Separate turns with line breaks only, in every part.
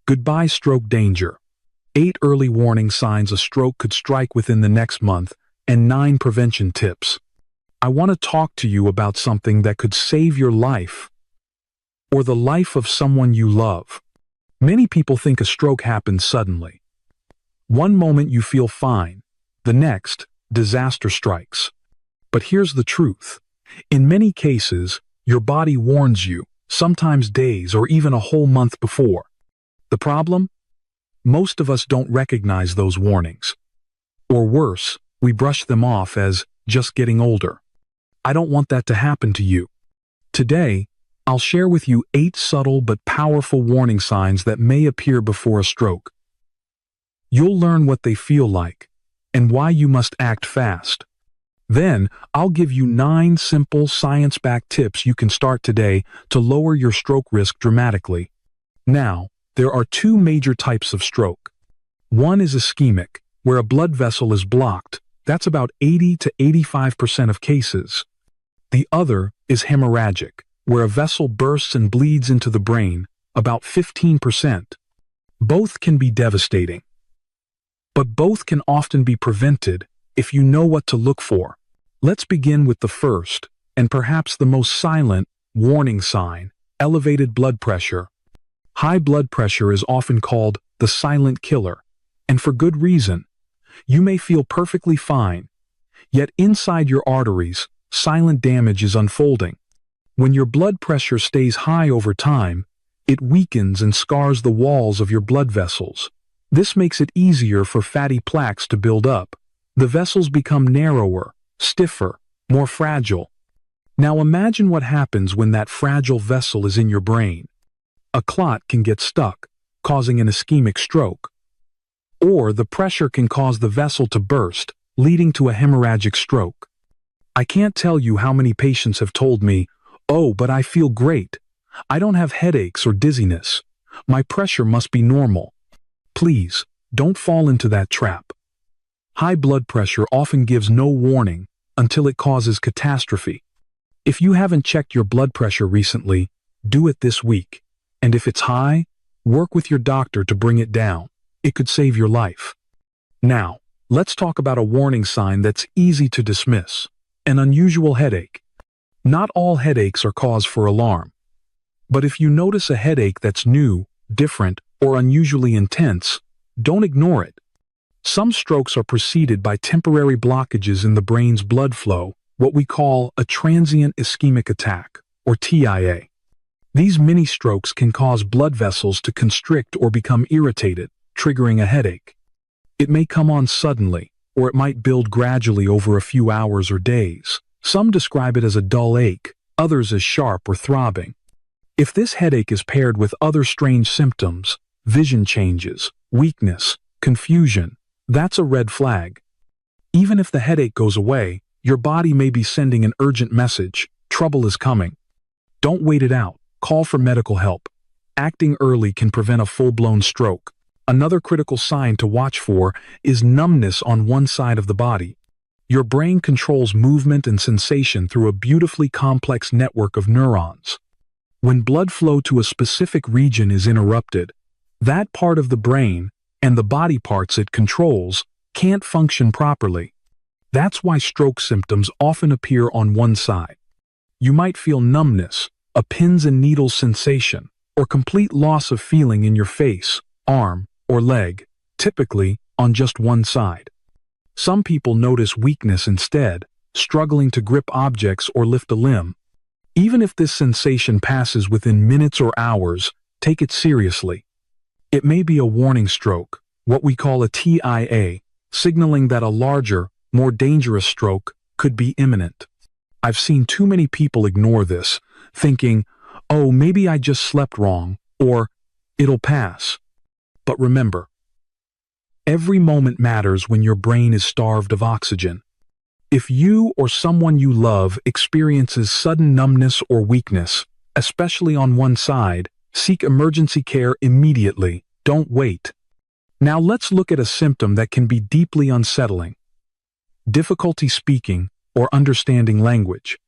Goodbye stroke danger. 8 early warning signs a stroke could strike within the next month, and 9 prevention tips. I want to talk to you about something that could save your life, or the life of someone you love. Many people think a stroke happens suddenly. One moment you feel fine, the next, disaster strikes. But here's the truth. In many cases, your body warns you, sometimes days or even a whole month before. The problem? Most of us don't recognize those warnings. Or worse, we brush them off as just getting older. I don't want that to happen to you. Today, I'll share with you 8 subtle but powerful warning signs that may appear before a stroke. You'll learn what they feel like and why you must act fast. Then, I'll give you 9 simple science-backed tips you can start today to lower your stroke risk dramatically. Now, there are 2 major types of stroke. One is ischemic, where a blood vessel is blocked. That's about 80 to 85% of cases. The other is hemorrhagic, where a vessel bursts and bleeds into the brain, about 15%. Both can be devastating. But both can often be prevented if you know what to look for. Let's begin with the first, and perhaps the most silent, warning sign: elevated blood pressure. High blood pressure is often called the silent killer, and for good reason. You may feel perfectly fine, yet inside your arteries, silent damage is unfolding. When your blood pressure stays high over time, it weakens and scars the walls of your blood vessels. This makes it easier for fatty plaques to build up. The vessels become narrower, stiffer, more fragile. Now imagine what happens when that fragile vessel is in your brain. A clot can get stuck, causing an ischemic stroke. Or the pressure can cause the vessel to burst, leading to a hemorrhagic stroke. I can't tell you how many patients have told me, "Oh, but I feel great. I don't have headaches or dizziness. My pressure must be normal." Please, don't fall into that trap. High blood pressure often gives no warning until it causes catastrophe. If you haven't checked your blood pressure recently, do it this week. And if it's high, work with your doctor to bring it down. It could save your life. Now, let's talk about a warning sign that's easy to dismiss: an unusual headache. Not all headaches are cause for alarm. But if you notice a headache that's new, different, or unusually intense, don't ignore it. Some strokes are preceded by temporary blockages in the brain's blood flow, what we call a transient ischemic attack, or TIA. These mini-strokes can cause blood vessels to constrict or become irritated, triggering a headache. It may come on suddenly, or it might build gradually over a few hours or days. Some describe it as a dull ache, others as sharp or throbbing. If this headache is paired with other strange symptoms, vision changes, weakness, confusion, that's a red flag. Even if the headache goes away, your body may be sending an urgent message: trouble is coming. Don't wait it out. Call for medical help. Acting early can prevent a full-blown stroke. Another critical sign to watch for is numbness on one side of the body. Your brain controls movement and sensation through a beautifully complex network of neurons. When blood flow to a specific region is interrupted, that part of the brain, and the body parts it controls, can't function properly. That's why stroke symptoms often appear on one side. You might feel numbness, a pins and needles sensation, or complete loss of feeling in your face, arm, or leg, typically on just one side. Some people notice weakness instead, struggling to grip objects or lift a limb. Even if this sensation passes within minutes or hours, take it seriously. It may be a warning stroke, what we call a TIA, signaling that a larger, more dangerous stroke could be imminent. I've seen too many people ignore this, thinking, "Oh, maybe I just slept wrong," or "it'll pass." But remember, every moment matters when your brain is starved of oxygen. If you or someone you love experiences sudden numbness or weakness, especially on one side, seek emergency care immediately. Don't wait. Now let's look at a symptom that can be deeply unsettling: difficulty speaking or understanding language.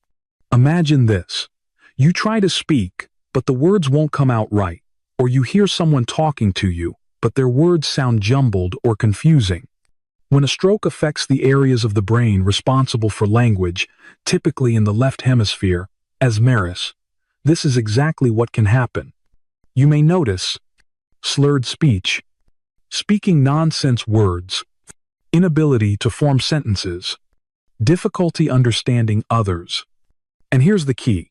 Imagine this. You try to speak, but the words won't come out right, Or you hear someone talking to you, but their words sound jumbled or confusing. When a stroke affects the areas of the brain responsible for language, typically in the left hemisphere, Arrhythmias, this is exactly what can happen. You may notice slurred speech, speaking nonsense words, inability to form sentences, difficulty understanding others. And here's the key.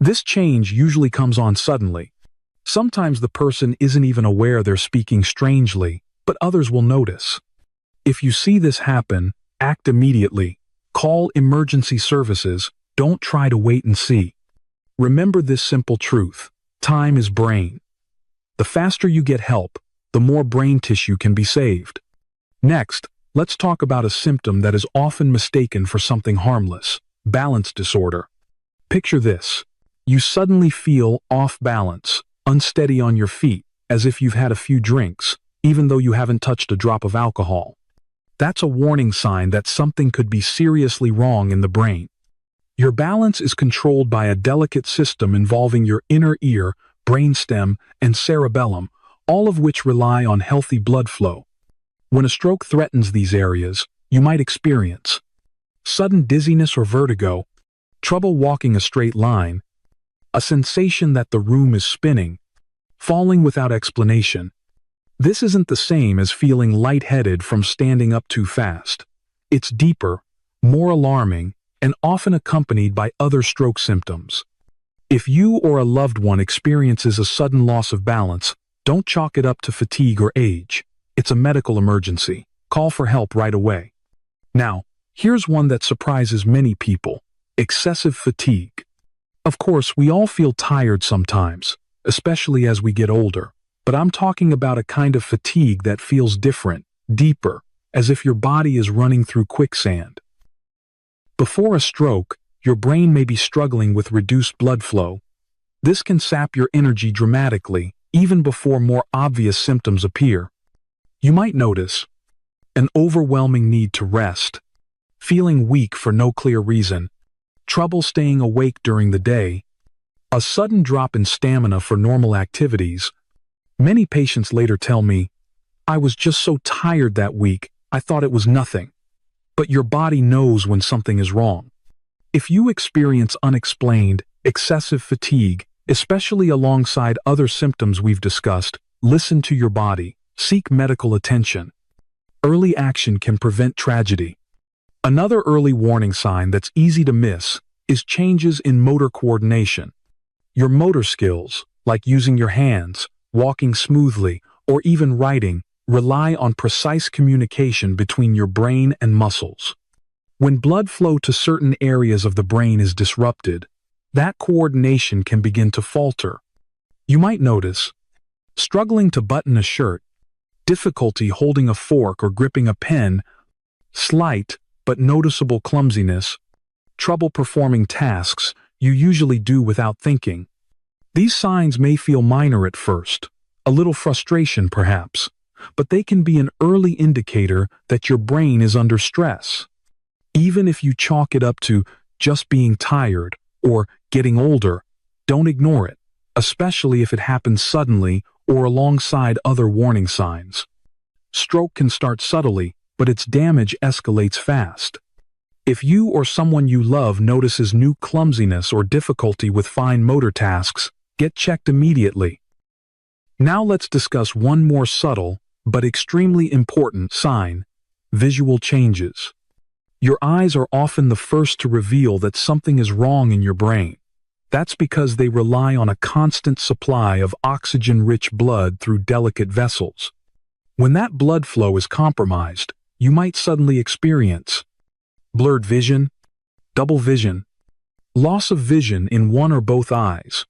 This change usually comes on suddenly. Sometimes the person isn't even aware they're speaking strangely, but others will notice. If you see this happen, act immediately. Call emergency services. Don't try to wait and see. Remember this simple truth. Time is brain. The faster you get help, the more brain tissue can be saved. Next, let's talk about a symptom that is often mistaken for something harmless: balance disorder. Picture this. You suddenly feel off balance, unsteady on your feet, as if you've had a few drinks, even though you haven't touched a drop of alcohol. That's a warning sign that something could be seriously wrong in the brain. Your balance is controlled by a delicate system involving your inner ear, brainstem, and cerebellum, all of which rely on healthy blood flow. When a stroke threatens these areas, you might experience sudden dizziness or vertigo, trouble walking a straight line, a sensation that the room is spinning, falling without explanation. This isn't the same as feeling lightheaded from standing up too fast. It's deeper, more alarming, and often accompanied by other stroke symptoms. If you or a loved one experiences a sudden loss of balance, don't chalk it up to fatigue or age. It's a medical emergency. Call for help right away. Now, here's one that surprises many people: excessive fatigue. Of course, we all feel tired sometimes, especially as we get older. But I'm talking about a kind of fatigue that feels different, deeper, as if your body is running through quicksand. Before a stroke, your brain may be struggling with reduced blood flow. This can sap your energy dramatically, even before more obvious symptoms appear. You might notice an overwhelming need to rest, feeling weak for no clear reason, trouble staying awake during the day, a sudden drop in stamina for normal activities. Many patients later tell me, "I was just so tired that week, I thought it was nothing." But your body knows when something is wrong. If you experience unexplained, excessive fatigue, especially alongside other symptoms we've discussed, listen to your body, seek medical attention. Early action can prevent tragedy. Another early warning sign that's easy to miss is changes in motor coordination. Your motor skills, like using your hands, walking smoothly, or even writing, rely on precise communication between your brain and muscles. When blood flow to certain areas of the brain is disrupted, that coordination can begin to falter. You might notice struggling to button a shirt, difficulty holding a fork or gripping a pen, slight but noticeable clumsiness, trouble performing tasks you usually do without thinking. These signs may feel minor at first, a little frustration perhaps, but they can be an early indicator that your brain is under stress. Even if you chalk it up to just being tired or getting older, don't ignore it, especially if it happens suddenly or alongside other warning signs. Stroke can start subtly, but its damage escalates fast. If you or someone you love notices new clumsiness or difficulty with fine motor tasks, get checked immediately. Now let's discuss one more subtle but extremely important sign: visual changes. Your eyes are often the first to reveal that something is wrong in your brain. That's because they rely on a constant supply of oxygen-rich blood through delicate vessels. When that blood flow is compromised, you might suddenly experience blurred vision, double vision, loss of vision in one or both eyes,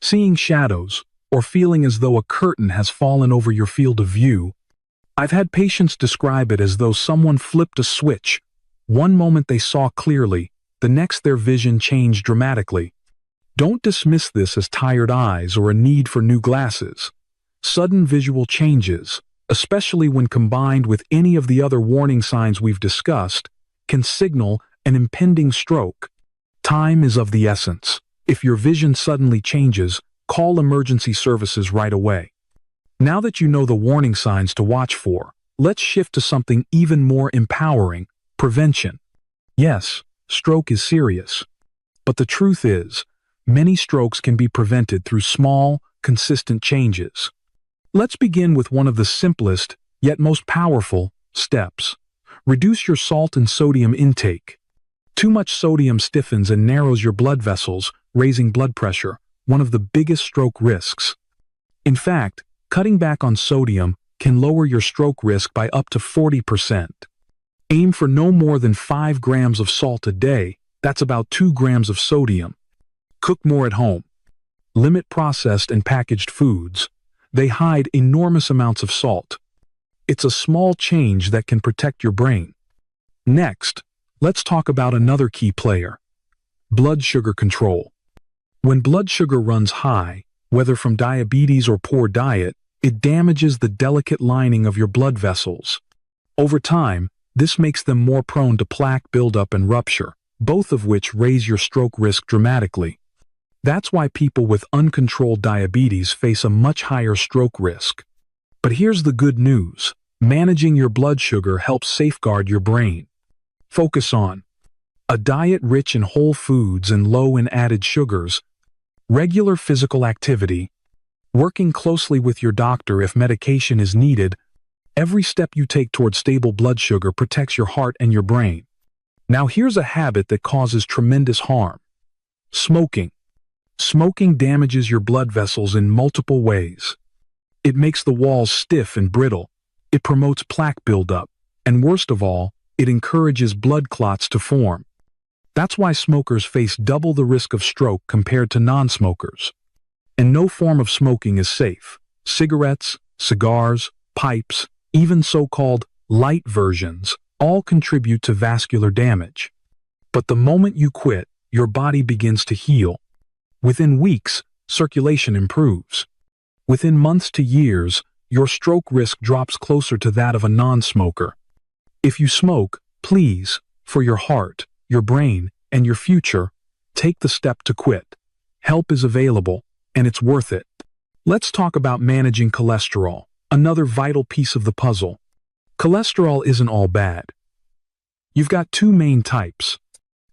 seeing shadows, or feeling as though a curtain has fallen over your field of view. I've had patients describe it as though someone flipped a switch. One moment they saw clearly, the next their vision changed dramatically. Don't dismiss this as tired eyes or a need for new glasses. Sudden visual changes, especially when combined with any of the other warning signs we've discussed, can signal an impending stroke. Time is of the essence. If your vision suddenly changes, call emergency services right away. Now that you know the warning signs to watch for, let's shift to something even more empowering: prevention. Yes, stroke is serious. But the truth is, many strokes can be prevented through small, consistent changes. Let's begin with one of the simplest, yet most powerful, steps. Reduce your salt and sodium intake. Too much sodium stiffens and narrows your blood vessels, raising blood pressure, one of the biggest stroke risks. In fact, cutting back on sodium can lower your stroke risk by up to 40%. Aim for no more than 5 grams of salt a day. That's about 2 grams of sodium. Cook more at home. Limit processed and packaged foods. They hide enormous amounts of salt. It's a small change that can protect your brain. Next, let's talk about another key player: blood sugar control. When blood sugar runs high, whether from diabetes or poor diet, it damages the delicate lining of your blood vessels. Over time, this makes them more prone to plaque buildup and rupture, both of which raise your stroke risk dramatically. That's why people with uncontrolled diabetes face a much higher stroke risk. But here's the good news: managing your blood sugar helps safeguard your brain. Focus on a diet rich in whole foods and low in added sugars, regular physical activity, working closely with your doctor if medication is needed. Every step you take toward stable blood sugar protects your heart and your brain. Now here's a habit that causes tremendous harm: smoking. Smoking damages your blood vessels in multiple ways. It makes the walls stiff and brittle. It promotes plaque buildup. And worst of all, it encourages blood clots to form. That's why smokers face double the risk of stroke compared to non-smokers. And no form of smoking is safe. Cigarettes, cigars, pipes, even so-called light versions, all contribute to vascular damage. But the moment you quit, your body begins to heal. Within weeks, circulation improves. Within months to years, your stroke risk drops closer to that of a non-smoker. If you smoke, please, for your heart, your brain, and your future, take the step to quit. Help is available, and it's worth it. Let's talk about managing cholesterol, another vital piece of the puzzle. Cholesterol isn't all bad. You've got two main types: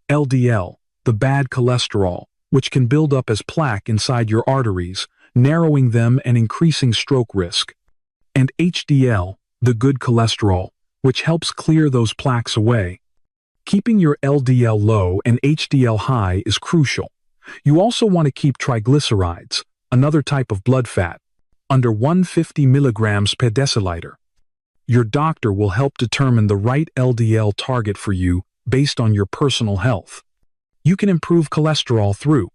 LDL, the bad cholesterol, which can build up as plaque inside your arteries, narrowing them and increasing stroke risk, and HDL, the good cholesterol, which helps clear those plaques away. Keeping your LDL low and HDL high is crucial. You also want to keep triglycerides, another type of blood fat, under 150 milligrams per deciliter. Your doctor will help determine the right LDL target for you based on your personal health. You can improve cholesterol through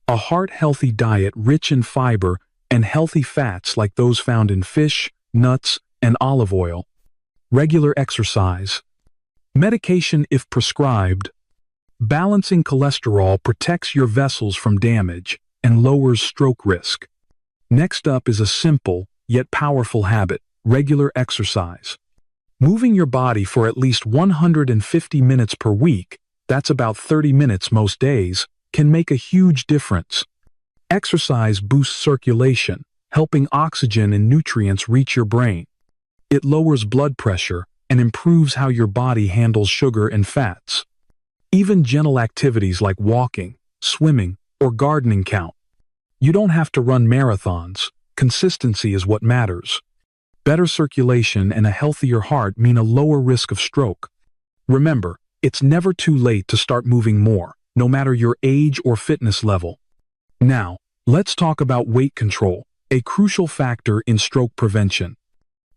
a heart-healthy diet rich in fiber and healthy fats like those found in fish, nuts, and olive oil, regular exercise, medication if prescribed. Balancing cholesterol protects your vessels from damage and lowers stroke risk. Next up is a simple yet powerful habit: regular exercise. Moving your body for at least 150 minutes per week, that's about 30 minutes most days, can make a huge difference. Exercise boosts circulation, helping oxygen and nutrients reach your brain. It lowers blood pressure and improves how your body handles sugar and fats. Even gentle activities like walking, swimming, or gardening count. You don't have to run marathons. Consistency is what matters. Better circulation and a healthier heart mean a lower risk of stroke. Remember, it's never too late to start moving more, no matter your age or fitness level. Now, let's talk about weight control, a crucial factor in stroke prevention.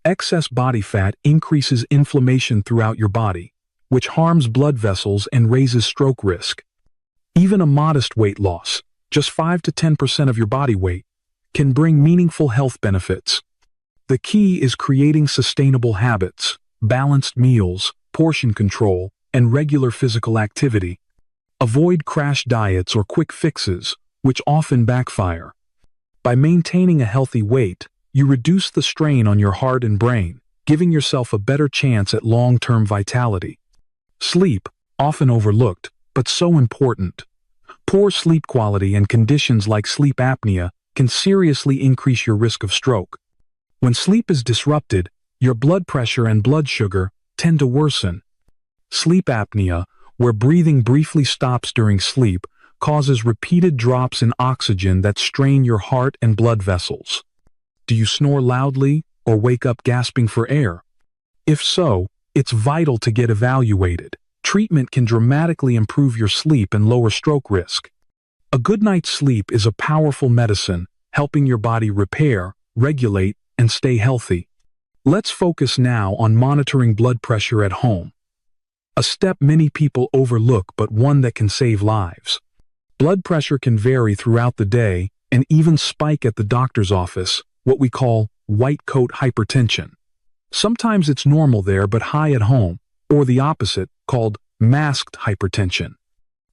Excess body fat increases inflammation throughout your body, which harms blood vessels and raises stroke risk. Even a modest weight loss, just 5 to 10% of your body weight, can bring meaningful health benefits. The key is creating sustainable habits, balanced meals, portion control, and regular physical activity. Avoid crash diets or quick fixes, which often backfire. By maintaining a healthy weight, you reduce the strain on your heart and brain, giving yourself a better chance at long-term vitality. Sleep, often overlooked, but so important. Poor sleep quality and conditions like sleep apnea can seriously increase your risk of stroke. When sleep is disrupted, your blood pressure and blood sugar tend to worsen. Sleep apnea, where breathing briefly stops during sleep, causes repeated drops in oxygen that strain your heart and blood vessels. Do you snore loudly or wake up gasping for air? If so, it's vital to get evaluated. Treatment can dramatically improve your sleep and lower stroke risk. A good night's sleep is a powerful medicine, helping your body repair, regulate, and stay healthy. Let's focus now on monitoring blood pressure at home. A step many people overlook, but one that can save lives. Blood pressure can vary throughout the day and even spike at the doctor's office, what we call white coat hypertension. Sometimes it's normal there but high at home, or the opposite, called masked hypertension.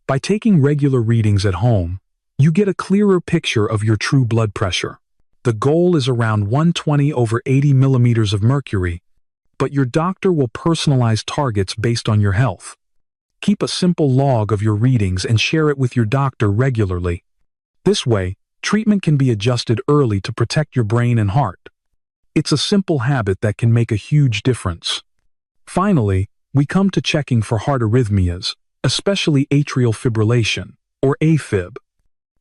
By taking regular readings at home, you get a clearer picture of your true blood pressure. The goal is around 120/80 millimeters of mercury, but your doctor will personalize targets based on your health. Keep a simple log of your readings and share it with your doctor regularly. This way, treatment can be adjusted early to protect your brain and heart. It's a simple habit that can make a huge difference. Finally, we come to checking for heart arrhythmias, especially atrial fibrillation, or AFib.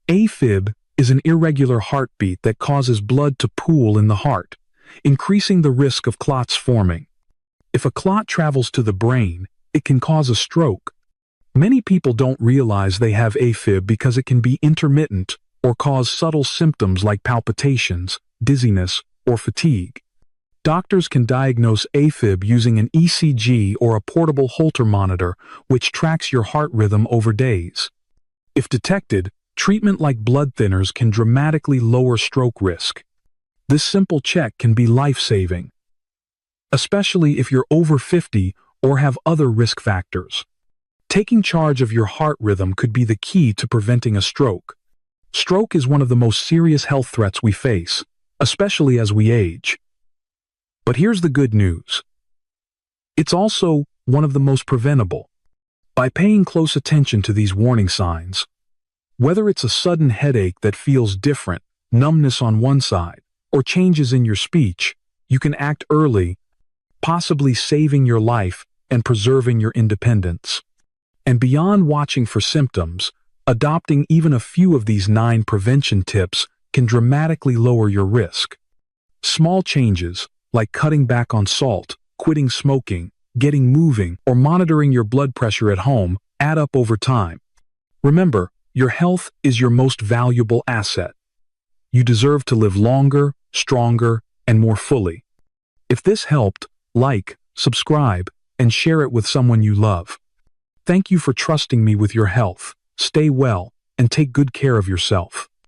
AFib is an irregular heartbeat that causes blood to pool in the heart, increasing the risk of clots forming. If a clot travels to the brain, it can cause a stroke. Many people don't realize they have AFib because it can be intermittent or cause subtle symptoms like palpitations, dizziness, or fatigue. Doctors can diagnose AFib using an ECG or a portable Holter monitor, which tracks your heart rhythm over days. If detected, treatment like blood thinners can dramatically lower stroke risk. This simple check can be life-saving, especially if you're over 50 or have other risk factors. Taking charge of your heart rhythm could be the key to preventing a stroke. Stroke is one of the most serious health threats we face, especially as we age. But here's the good news. It's also one of the most preventable. By paying close attention to these warning signs, whether it's a sudden headache that feels different, numbness on one side, or changes in your speech, you can act early, possibly saving your life and preserving your independence. And beyond watching for symptoms, adopting even a few of these 9 prevention tips can dramatically lower your risk. Small changes, like cutting back on salt, quitting smoking, getting moving, or monitoring your blood pressure at home, add up over time. Remember, your health is your most valuable asset. You deserve to live longer, stronger, and more fully. If this helped, like, subscribe, and share it with someone you love. Thank you for trusting me with your health. Stay well, and take good care of yourself.